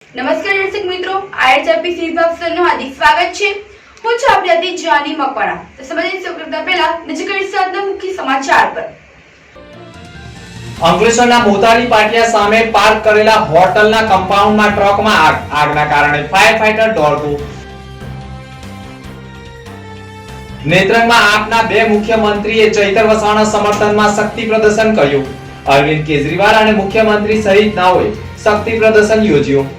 નમસ્કાર દર્શક મિત્રો, આઈએચઆરપી સીઝન હાર્દિક સ્વાગત છે। હું છું આપની અતિ જાની મકવાણા। તો સંબંધિત સૌપ્રથમ પહેલા નજર કરીશું આજના મુખ્ય સમાચાર પર। અંકલેશ્વરના મોતારી પાટિયા સામે પાર્ક કરેલા હોટલના કમ્પાઉન્ડમાં ટ્રકમાં આગ, આગના કારણે ફાયર ફાઈટર દોડતું। નેત્રંગમાં આપના બે મુખ્યમંત્રીએ ચૈતર વસાવાના સમર્થનમાં શક્તિ પ્રદર્શન કર્યું। અરવિંદ કેજરીવાલ અને મુખ્યમંત્રી સહિત નાઓએ શક્તિ પ્રદર્શન યોજ્યું।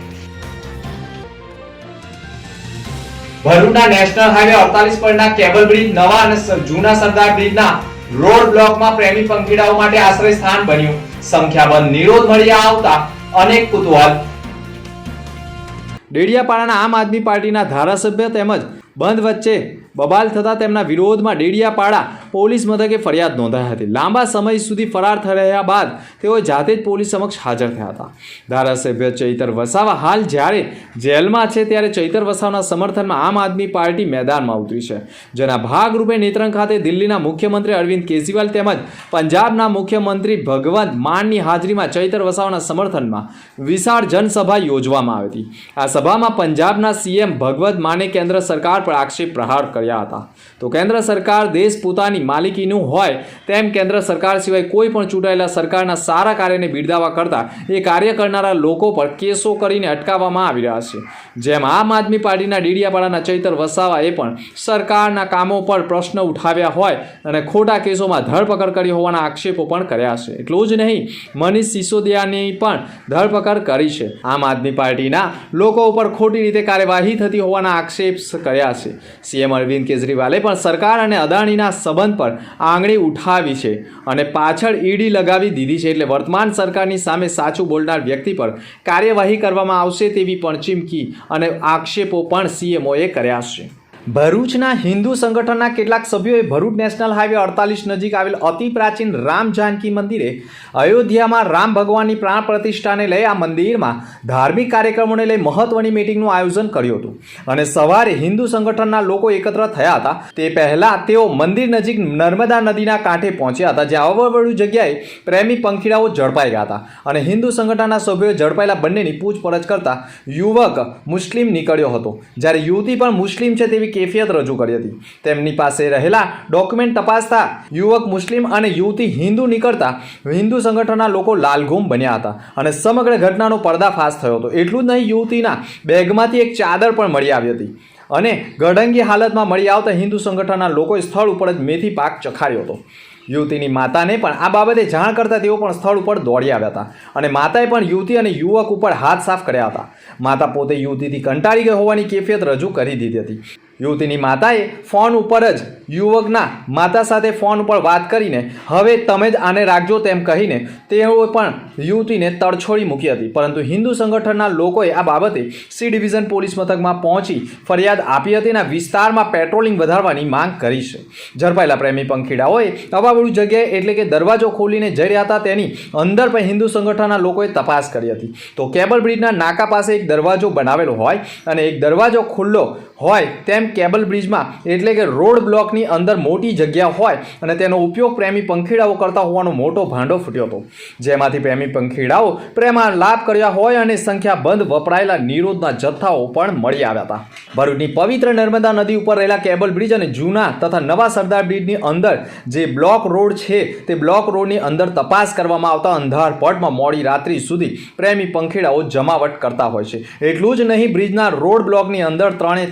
ભરૂચના નેશનલ હાઈવે 48 પરના કેબલ બ્રિજ, નવા અને જૂના સરદાર બ્રિજના રોડ બ્લોકમાં પ્રેમી પંખીડાઓ માટે આશ્રય સ્થાન બન્યું। સંખ્યાબંધ નિરોધ મળી આવતા અનેક કુતૂહલ। ડેડિયાપાડાના આમ આદમી પાર્ટીના ધારાસભ્ય તેમજ બંધ વચ્ચે બબાલ થતા તેમના વિરોધમાં ડેડિયાપાડા પોલીસ મથકે ફરિયાદ નોંધાઈ હતી। લાંબા સમય સુધી ફરાર થઈ રહ્યા બાદ તેઓ જાતે જ પોલીસ સમક્ષ હાજર થયા હતા। ધારાસભ્ય ચૈતર વસાવા હાલ જ્યારે જેલમાં છે ત્યારે ચૈતર વસાવાના સમર્થનમાં આમ આદમી પાર્ટી મેદાનમાં ઉતરી છે, જેના ભાગરૂપે નેત્રંગ ખાતે દિલ્હીના મુખ્યમંત્રી અરવિંદ કેજરીવાલ તેમજ પંજાબના મુખ્યમંત્રી ભગવંત માનની હાજરીમાં ચૈતર વસાવાના સમર્થનમાં વિશાળ જનસભા યોજવામાં આવી હતી। આ સભામાં પંજાબના સીએમ ભગવંત માને કેન્દ્ર સરકાર પર આક્ષેપ પ્રહાર કર્યા હતા। તો કેન્દ્ર સરકાર દેશ પોતાની માલિકીનું હોય તેમ કેન્દ્ર સરકાર સિવાય કોઈ પણ ચૂંટાયેલા સરકારના સારા કાર્યને બિરદાવવા કરતા એ કાર્ય કરનારા લોકો પર કેસો કરીને અટકાવવામાં આવી રહ્યા છે। જેમ આમ આદમી પાર્ટીના ડેડિયાપાડાના ચૈતર વસાવાએ પણ સરકારના કામો પર પ્રશ્ન ઉઠાવ્યા હોય અને ખોટા કેસોમાં ધરપકડ કરી હોવાના આક્ષેપો પણ કર્યા છે। એટલું જ નહીં, મનીષ સિસોદિયાની પણ ધરપકડ કરી છે। આમ આદમી પાર્ટીના લોકો ઉપર ખોટી રીતે કાર્યવાહી થતી હોવાના આક્ષેપ કર્યા છે। સીએમ અરવિંદ કેજરીવાલે પણ સરકાર અને અદાણીના સંબંધ પર આંગળી ઉઠાવી છે અને પાછળ ઈડી લગાવી દીધી છે। એટલે વર્તમાન સરકારની સામે સાચું બોલનાર વ્યક્તિ પર કાર્યવાહી કરવામાં આવશે તેવી પણ ચીમકી અને આક્ષેપો પણ સીએમઓએ કર્યા છે। ભરૂચના હિન્દુ સંગઠનના કેટલાક સભ્યોએ ભરૂચ નેશનલ હાઈવે 48 નજીક આવેલ અતિ પ્રાચીન રામ જાનકી મંદિરે અયોધ્યામાં રામ ભગવાનની પ્રાણ પ્રતિષ્ઠાને લઈ આ મંદિરમાં ધાર્મિક કાર્યક્રમોને લઈ મહત્વની મીટિંગનું આયોજન કર્યું હતું અને સવારે હિન્દુ સંગઠનના લોકો એકત્ર થયા હતા। તે પહેલા તેઓ મંદિર નજીક નર્મદા નદીના કાંઠે પહોંચ્યા હતા, જ્યાં અવવડું જગ્યાએ પ્રેમી પંખીડાઓ ઝડપાઈ ગયા હતા અને હિન્દુ સંગઠનના સભ્યોએ ઝડપાયેલા બંનેની પૂછપરછ કરતા યુવક મુસ્લિમ નીકળ્યો હતો, જ્યારે યુવતી પણ મુસ્લિમ છે તેવી કેફિયત રજૂ કરી હતી। તેમની પાસે રહેલા ડોક્યુમેન્ટ તપાસતા યુવક મુસ્લિમ અને યુવતી હિન્દુ નીકળતા હિન્દુ સંગઠનના લોકો લાલઘૂમ બન્યા હતા અને સમગ્ર ઘટનાનો પર્દાફાશ થયો હતો। એટલું જ નહીં, યુવતીના બેગમાંથી એક ચાદર પણ મળી આવી હતી અને ગડંગી હાલતમાં મળી આવતા હિન્દુ સંગઠનના લોકોએ સ્થળ ઉપર જ મેથી પાક ચખાડ્યો હતો। યુવતીની માતાને પણ આ બાબતે જાણ કરતા તેઓ પણ સ્થળ ઉપર દોડી આવ્યા હતા અને માતાએ પણ યુવતી અને યુવક ઉપર હાથ સાફ કર્યા હતા। માતા પોતે યુવતીથી કંટાળી ગઈ હોવાની કેફિયત રજૂ કરી દીધી હતી। યુવતીની માતાએ ફોન ઉપર જ યુવકના માતા સાથે ફોન ઉપર વાત કરીને હવે તમે જ આને રાખજો તેમ કહીને તેઓ પણ યુવતીને તડછોડી મૂકી હતી, પરંતુ હિન્દુ સંગઠનના લોકોએ આ બાબતે સી ડિવિઝન પોલીસ મથકમાં પહોંચી ફરિયાદ આપી હતી અને વિસ્તારમાં પેટ્રોલિંગ વધારવાની માંગ કરી છે। ઝડપાયેલા પ્રેમી પંખીડાઓએ અવાવડું જગ્યાએ એટલે કે દરવાજો ખોલીને જઈ રહ્યા હતા તેની અંદર પણ હિન્દુ સંગઠનના લોકોએ તપાસ કરી હતી। તો કેબલ બ્રિજના નાકા પાસે એક દરવાજો બનાવેલો હોય અને એક દરવાજો ખુલ્લો હોય તેમ કેબલ બ્રિજમાં એટલે કે રોડ બ્લોકની અંદર મોટી જગ્યા હોય અને તેનો ઉપયોગ પ્રેમી પંખીડાઓ કરતા હોવાનો મોટો ભાંડો ફૂટ્યો હતો, જેમાંથી પ્રેમી પંખીડાઓ પ્રેમમાં લાભ કર્યા હોય અને સંખ્યાબંધ વપરાયેલા નિરોધના જથ્થાઓ પણ મળી આવ્યા હતા। ભરૂચની પવિત્ર નર્મદા નદી ઉપર રહેલા કેબલ બ્રિજ અને જૂના તથા નવા સરદાર બ્રિજની અંદર જે બ્લોક રોડ છે તે બ્લોક રોડની અંદર તપાસ કરવામાં આવતા અંધારપટમાં મોડી રાત્રિ સુધી પ્રેમી પંખીડાઓ જમાવટ કરતા હોય છે। એટલું જ નહીં, બ્રિજના રોડ બ્લોકની અંદર ત્રણે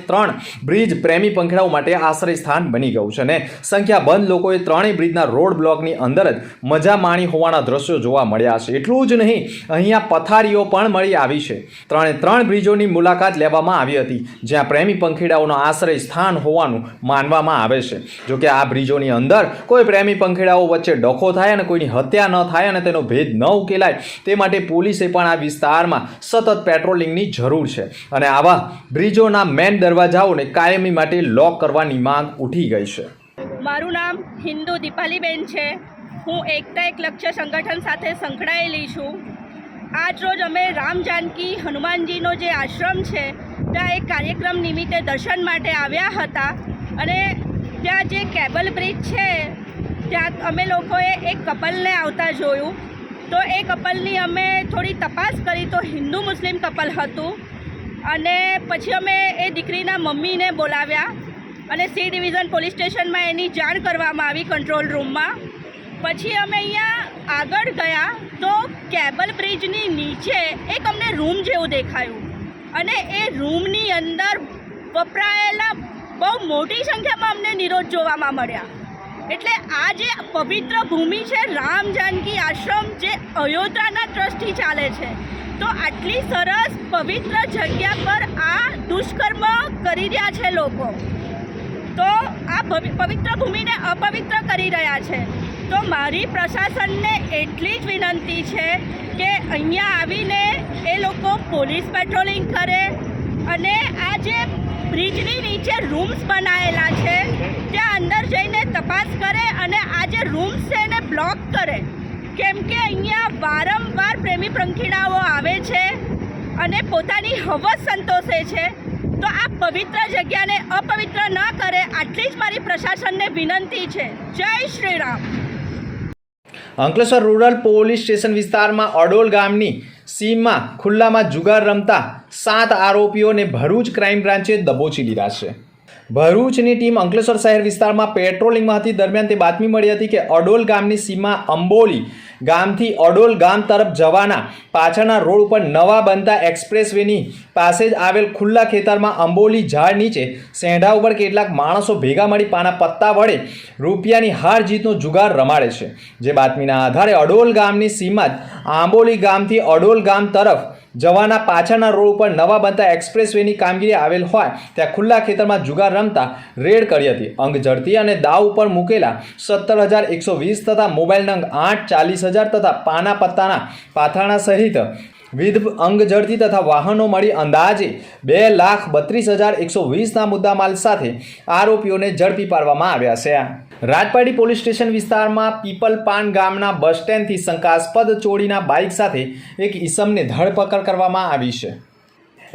બ્રિજ પ્રેમી પંખીડાઓ માટે આશ્રય સ્થાન બની ગયું છે અને સંખ્યાબંધ લોકોએ ત્રણેય બ્રિજના રોડ બ્લોકની અંદર જ મજા માણી હોવાના દ્રશ્યો જોવા મળ્યા છે। એટલું જ નહીં, અહીંયા પથારીઓ પણ મળી આવી છે। ત્રણ બ્રિજોની મુલાકાત લેવામાં આવી હતી, જ્યાં પ્રેમી પંખીડાઓનો આશ્રય સ્થાન હોવાનું માનવામાં આવે છે। જોકે આ બ્રિજોની અંદર કોઈ પ્રેમી પંખીડાઓ વચ્ચે ડખો થાય અને કોઈની હત્યા ન થાય અને તેનો ભેદ ન ઉકેલાય તે માટે પોલીસે પણ આ વિસ્તારમાં સતત પેટ્રોલિંગની જરૂર છે અને આવા બ્રિજોના મેન દરવાજાઓને કાયમી માટે લોક કરવાની માંગ ઉઠી ગઈ છે। મારું નામ હિન્દુ દીપાલીબેન છે। હું એકતા એક લક્ષ્ય સંગઠન સાથે સંકળાયેલી છું। આજ રોજ અમે રામ જાનકી હનુમાનજીનો જે આશ્રમ છે ત્યાં એક કાર્યક્રમ નિમિત્તે દર્શન માટે આવ્યા હતા અને ત્યાં જે કેબલ બ્રિજ છે ત્યાં અમે લોકોએ એક કપલને આવતા જોયું તો એ કપલની અમે થોડી તપાસ કરી તો હિન્દુ મુસ્લિમ કપલ હતું. અને પછી અમે એ દીકરીના મમ્મીને બોલાવ્યા અને સી ડિવિઝન પોલીસ સ્ટેશનમાં એની જાણ કરવામાં આવી કંટ્રોલ રૂમમાં. પછી અમે અહીંયા આગળ ગયા તો કેબલ બ્રિજની નીચે એક અમને રૂમ જેવું દેખાયું અને એ રૂમની અંદર વપરાયેલા બહુ મોટી સંખ્યામાં અમને નિરોધ જોવામાં મળ્યા. એટલે આ જે પવિત્ર ભૂમિ છે રામ જાનકી આશ્રમ જે અયોધ્યાના ટ્રસ્ટથી ચાલે છે, તો આટલી સરસ પવિત્ર જગ્યા પર આ દુષ્કર્મ કરી રહ્યા છે લોકો. તો આ પવિત્ર ભૂમિને અપવિત્ર કરી રહ્યા છે. તો મારી પ્રશાસનને એટલી જ વિનંતી છે કે અહીંયા આવીને એ લોકો પોલીસ પેટ્રોલિંગ કરે અને આ જે બ્રિજની નીચે રૂમ્સ બનાવેલા છે ત્યાં અંદર જઈને તપાસ કરે અને આ જે રૂમ્સ છે એને બ્લોક કરે, કેમ કે અહીંયા વારંવાર પ્રેમી પ્રંખીડાઓ આવે છે અને પોતાની હવસ સંતોષે છે. તો આ પવિત્ર જગ્યાને અપવિત્ર ન કરે, આટલી જ મારી પ્રશાસનને વિનંતી છે. જય Shri Ram. Ankleshwar rural police station વિસ્તારમાં અડોલ ગામની સીમમાં ખુલ્લામાં જુગાર રમતા 7 આરોપીઓને ભરૂચ ક્રાઇમ બ્રાન્ચે દબોચી લીધા છે. ભરૂચની ટીમ અંકલેશ્વર શહેર વિસ્તારમાં પેટ્રોલિંગમાં હતી. દરમિયાન તે બાતમી મળી હતી કે અડોલ ગામની સીમમાં અંબોલી ગામથી અડોલ ગામ તરફ જવાના પાછળના રોડ ઉપર નવા બનતા એક્સપ્રેસવેની પાસે જ આવેલ ખુલ્લા ખેતરમાં અંબોલી ઝાડ નીચે સેંઢા ઉપર કેટલાક માણસો ભેગા મળી પાના પત્તા વડે રૂપિયાની હાર જીતનો જુગાર રમાડે છે. જે બાતમીના આધારે અડોલ ગામની સીમમાં જ આંબોલી ગામથી અડોલ ગામ તરફ જવાના પાછળના રોડ ઉપર નવા બનતા એક્સપ્રેસવેની કામગીરી આવેલ હોય ત્યાં ખુલ્લા ખેતરમાં જુગાર રમતા રેડ કરી હતી. અંગ ઝડતી અને દાવ ઉપર મૂકેલા 17,120 તથા મોબાઈલ નંગ 8,40,000 તથા પાના પત્તાના પાથરણા સહિત વિવિધ અંગ ઝડતી તથા વાહનો મળી અંદાજે 2,32,120ના મુદ્દામાલ સાથે આરોપીઓને ઝડપી પાડવામાં આવ્યા છે. રાજપાટી પોલીસ સ્ટેશન વિસ્તારમાં પીપલપાન ગામના બસ સ્ટેન્ડથી શંકાસ્પદ ચોરીના બાઇક સાથે એક ઈસમને ધરપકડ કરવામાં આવી છે.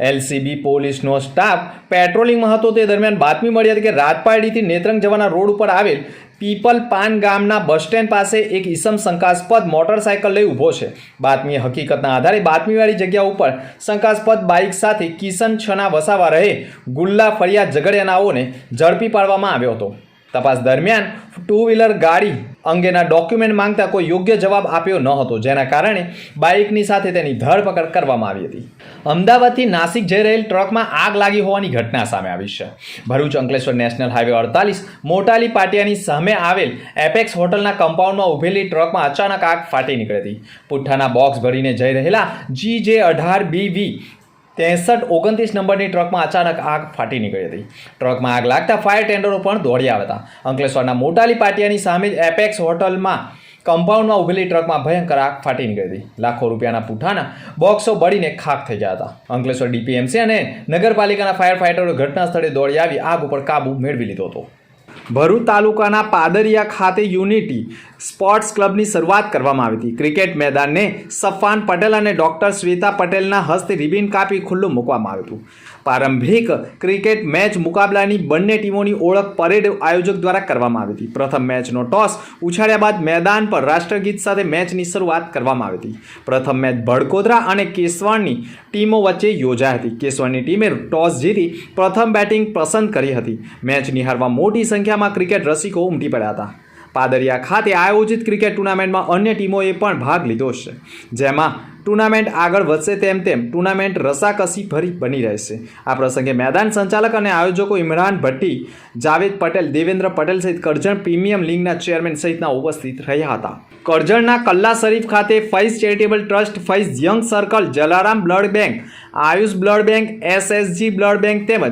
એલસીબી પોલીસનો સ્ટાફ પેટ્રોલિંગમાં હતો તે દરમિયાન બાતમી મળી હતી કે રાજપાટીથી નેત્રંગ જવાના રોડ ઉપર આવેલ પીપલપાન ગામના બસ સ્ટેન્ડ પાસે એક ઈસમ શંકાસ્પદ મોટરસાયકલ લઈ ઊભો છે. બાતમી હકીકતના આધારે બાતમીવાળી જગ્યા ઉપર શંકાસ્પદ બાઇક સાથે કિશન છના વસાવા રહે ગુલ્લા ફરિયાદ ઝઘડિયાનાઓને ઝડપી પાડવામાં આવ્યો હતો. તપાસ દરમિયાન 2 વ્હીલર ગાડી અંગેના ડોક્યુમેન્ટ માંગતા કોઈ યોગ્ય જવાબ આપ્યો ન હતો, જેના કારણે બાઇકની સાથે તેની ધરપકડ કરવામાં આવી હતી. અમદાવાદથી નાસિક જઈ રહેલ ટ્રકમાં આગ લાગી હોવાની ઘટના સામે આવી છે. ભરૂચ અંકલેશ્વર નેશનલ હાઈવે 48 મોટાલી પાટિયાની સામે આવેલ એપેક્સ હોટલના કમ્પાઉન્ડમાં ઊભેલી ટ્રકમાં અચાનક આગ ફાટી નીકળી હતી. પુઠ્ઠાના બોક્સ ભરીને જઈ રહેલા GJ18BV 6329 નંબરની ટ્રકમાં અચાનક આગ ફાટી નીકળી હતી. ટ્રકમાં આગ લાગતા ફાયર ટેન્ડરો પણ દોડી આવ્યા હતા. અંકલેશ્વરના મોટાલી પાટિયાની સામે જ એપેક્સ હોટલમાં કમ્પાઉન્ડમાં ઊભેલી ટ્રકમાં ભયંકર આગ ફાટી નીકળી હતી. લાખો રૂપિયાના પુઠ્ઠાના બોક્સો બળીને ખાખ થઈ ગયા હતા. અંકલેશ્વર DPMC અને નગરપાલિકાના ફાયર ફાઇટરો ઘટના સ્થળે દોડી આવી આગ ઉપર કાબુ મેળવી લીધો હતો. ભરૂચ તાલુકાના પાદરિયા ખાતે યુનિટી સ્પોર્ટ્સ ક્લબની શરૂઆત કરવામાં આવી હતી. ક્રિકેટ મેદાનને સફાન પટેલ અને ડૉક્ટર શ્વેતા પટેલના હસ્તે રિબિન કાપી ખુલ્લું મૂકવામાં આવ્યું હતું. પ્રારંભિક ક્રિકેટ મેચ મુકાબલાની બંને ટીમોની ઓળખ પરેડ આયોજક દ્વારા કરવામાં આવી હતી. પ્રથમ મેચનો ટોસ ઉછાળ્યા બાદ મેદાન પર રાષ્ટ્રગીત સાથે મેચની શરૂઆત કરવામાં આવી હતી. પ્રથમ મેચ ભડકોદરા અને કેશવાણની ટીમો વચ્ચે યોજાઈ હતી. કેશવાણની ટીમે ટોસ જીતી પ્રથમ બેટિંગ પસંદ કરી હતી. મેચ નિહાળવા મોટી સંખ્યામાં ક્રિકેટ રસિકો ઉમટી પડ્યા હતા. પાદરિયા ખાતે આયોજિત ક્રિકેટ ટુર્નામેન્ટમાં અન્ય ટીમોએ પણ ભાગ લીધો છે, જેમાં ટુર્નામેન્ટ આગળ વધશે તેમ ટુર્નામેન્ટ રસાકસી ભરી બની રહેશે. આ પ્રસંગે મેદાન સંચાલક અને આયોજકો ઇમરાન ભટ્ટી, જાવેદ પટેલ, દેવેન્દ્ર પટેલ સહિત કરજણ પ્રીમિયમ લીગના ચેરમેન સહિતના ઉપસ્થિત રહ્યા હતા. કરજણના કલ્લા શરીફ ખાતે Faiz charitable trust, Faiz young circle, Jalaram blood bank, Ayush blood bank, SSG blood bank તેમજ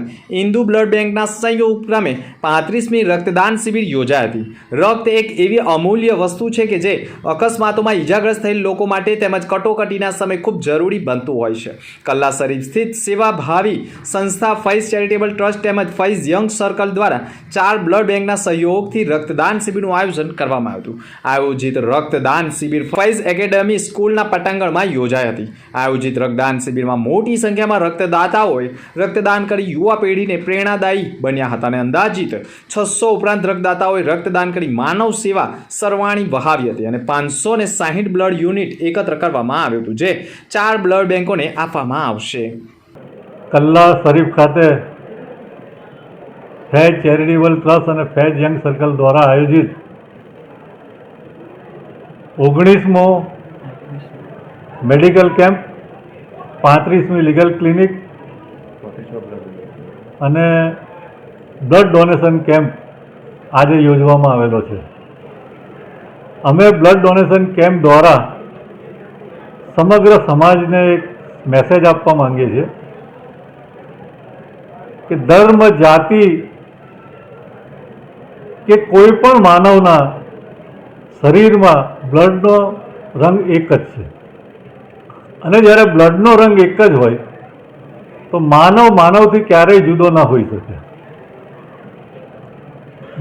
ઇન્દુ બ્લડ બેંકના સંયુક્ત ઉપક્રમે 35મી રક્તદાન શિબિર યોજાઈ હતી. રક્ત એક એવી અમૂલ્ય વસ્તુ છે કે જે અકસ્માતોમાં ઈજાગ્રસ્ત થયેલ લોકો માટે તેમજ કટોકટીના સમયે ખૂબ જરૂરી બનતું હોય છે. કલ્લા શરીફ સ્થિત સેવાભાવી સંસ્થા ફૈઝ ચેરિટેબલ ટ્રસ્ટ તેમજ ફૈઝ યંગ સર્કલ દ્વારા 4 બ્લડ બેંકના સહયોગથી રક્તદાન શિબિરનું આયોજન કરવામાં આવ્યું હતું. આયોજિત રક્તદાન શિબિર ફૈઝ એકેડમી સ્કૂલના પટાંગણમાં યોજાઈ હતી. આયોજિત રક્તદાન શિબિરમાં મોટી મોટી સંખ્યામાં રક્તદાતાઓએ રક્તદાન કરી યુવા પેઢીને પ્રેરણાદાયી બન્યા હતા અને અંદાજિત 600 ઉપરાંત રક્તદાતાઓએ રક્તદાન કરી માનવ સેવા સરવાણી વહાવી હતી અને 560 બ્લડ યુનિટ એકત્ર કરવામાં આવ્યું હતું, જે 4 બ્લડ બેંકોને આપવામાં આવશે. કલ્લા શરીફ ખાતે ફેજ ચેરિટેબલ ટ્રસ્ટ અને ફેજ યંગ સર્કલ દ્વારા આયોજિત 19મો મેડિકલ કેમ્પ, 35મી લીગલ ક્લિનિક અને બ્લડ ડોનેશન કેમ્પ આજે યોજવામાં આવેલો છે. અમે બ્લડ ડોનેશન કેમ્પ દ્વારા સમગ્ર સમાજને એક મેસેજ આપવા માંગીએ છીએ કે ધર્મ, જાતિ કે કોઈ પણ માનવના શરીરમાં બ્લડનો રંગ એક જ છે અને જ્યારે બ્લડનો રંગ એક જ હોય તો માનવ માનવથી ક્યારેય જુદો ના હોઈ શકે.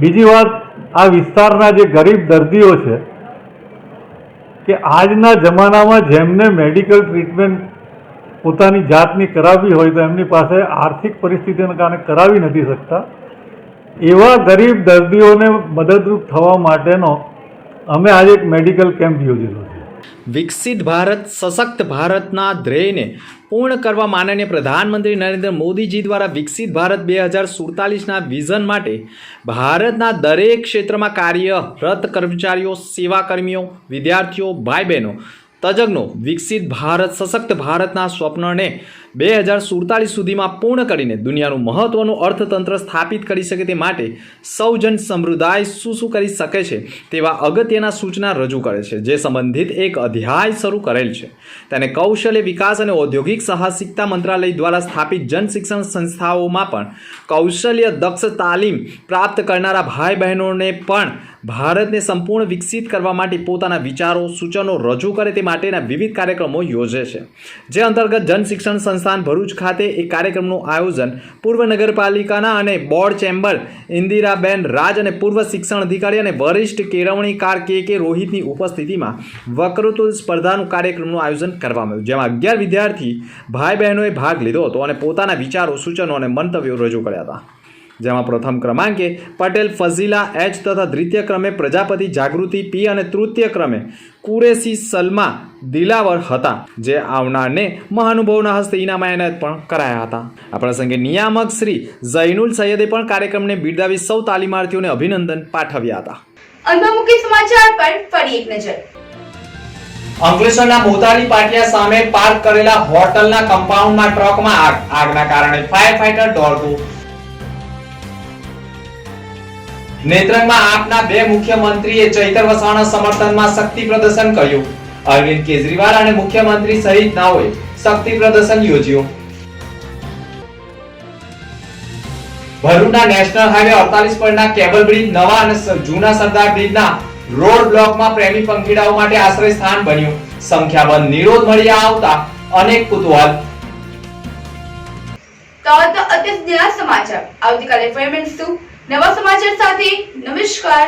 બીજી વાત, આ વિસ્તારના જે ગરીબ દર્દીઓ છે કે આજના જમાનામાં જેમને મેડિકલ ટ્રીટમેન્ટ પોતાની જાતની કરાવવી હોય તો એમની પાસે આર્થિક પરિસ્થિતિને કારણે કરાવી નથી શકતા. એવા ગરીબ દર્દીઓને મદદરૂપ થવા માટેનો અમે આજે એક મેડિકલ કેમ્પ યોજેલો છે. વિકસિત ભારત સશક્ત ભારતના ધ્યેયને પૂર્ણ કરવા માનનીય પ્રધાનમંત્રી નરેન્દ્ર મોદીજી દ્વારા વિકસિત ભારત 2047ના વિઝન માટે ભારતના દરેક ક્ષેત્રમાં કાર્યરત કર્મચારીઓ, સેવાકર્મીઓ, વિદ્યાર્થીઓ, ભાઈ બહેનો, તજજ્ઞો વિકસિત ભારત સશક્ત ભારતના સ્વપ્નને 2047 સુધીમાં પૂર્ણ કરીને દુનિયાનું મહત્વનું અર્થતંત્ર સ્થાપિત કરી શકે તે માટે સૌ જન સમુદાય શું કરી શકે છે તેવા અગત્યના સૂચના રજૂ કરે છે, જે સંબંધિત એક અધ્યાય શરૂ કરેલ છે. તેને કૌશલ્ય વિકાસ અને ઔદ્યોગિક સાહસિકતા મંત્રાલય દ્વારા સ્થાપિત જન શિક્ષણ સંસ્થાઓમાં પણ કૌશલ્ય દક્ષ તાલીમ પ્રાપ્ત કરનારા ભાઈ બહેનોને પણ ભારતને સંપૂર્ણ વિકસિત કરવા માટે પોતાના વિચારો, સૂચનો રજૂ કરે તે માટેના વિવિધ કાર્યક્રમો યોજે છે. જે અંતર્ગત જન શિક્ષણ સંસ્થાન ભરૂચ ખાતે એક કાર્યક્રમનું આયોજન પૂર્વ નગરપાલિકાના અને બોર્ડ ચેમ્બર ઇન્દિરાબેન રાજ અને પૂર્વ શિક્ષણ અધિકારી અને વરિષ્ઠ કેળવણીકાર કે રોહિતની ઉપસ્થિતિમાં વક્તૃત્વ સ્પર્ધાનું કાર્યક્રમનું આયોજન કરવામાં આવ્યું, જેમાં 11 વિદ્યાર્થી ભાઈ બહેનોએ ભાગ લીધો હતો અને પોતાના વિચારો, સૂચનો અને મંતવ્યો રજૂ કર્યા હતા. જેમાં પ્રથમ ક્રમાંકે પટેલ ફઝીલા એચ તથા દ્વિતીય ક્રમે પ્રજાપતિ જાગૃતિ પી અને તૃતીય ક્રમે કુરેશી સલમા દિલાવર હતા, જે આવનારને મહાનુભાવોના હસ્તે ઇનામ એનાયત પણ કરાયા હતા. આ પ્રસંગે નિયામક શ્રી ઝૈનુલ સૈયદે પણ કાર્યક્રમને બિરદાવી સૌ તાલીમાર્થીઓને અભિનંદન પાઠવ્યા હતા. અંધમુખી સમાચાર પર ફરી એક નજર. અંકલેશ્વરના મોતારી પાટિયા સામે પાર્ક કરેલા હોટલના કમ્પાઉન્ડમાં ટ્રકમાં આગના કારણે ફાયર ફાઈટર દોડતું. નેત્રંગમાં આપના 2 મુખ્યમંત્રીએ ચૈતર વસાવાના સમર્થનમાં શક્તિ પ્રદર્શન કર્યું. અરવિંદ કેજરીવાલ અને મુખ્યમંત્રી સહિત નાઓએ શક્તિ પ્રદર્શન યોજ્યું. ભરૂચના નેશનલ હાઈવે 48 પરના કેબલ બ્રિજ, નવા અને જૂના સરદાર બ્રિજના રોડ બ્લોકમાં પ્રેમી પંખીડાઓ માટે આશ્રય સ્થાન બન્યું. સંખ્યાબંધ નિરોધ મળી આવતા અનેક કુતૂહલ. તો અત્યારે સમાચાર. આવતીકાલે ફરી મળીશું નવા સમાચાર સાથે. નમસ્કાર.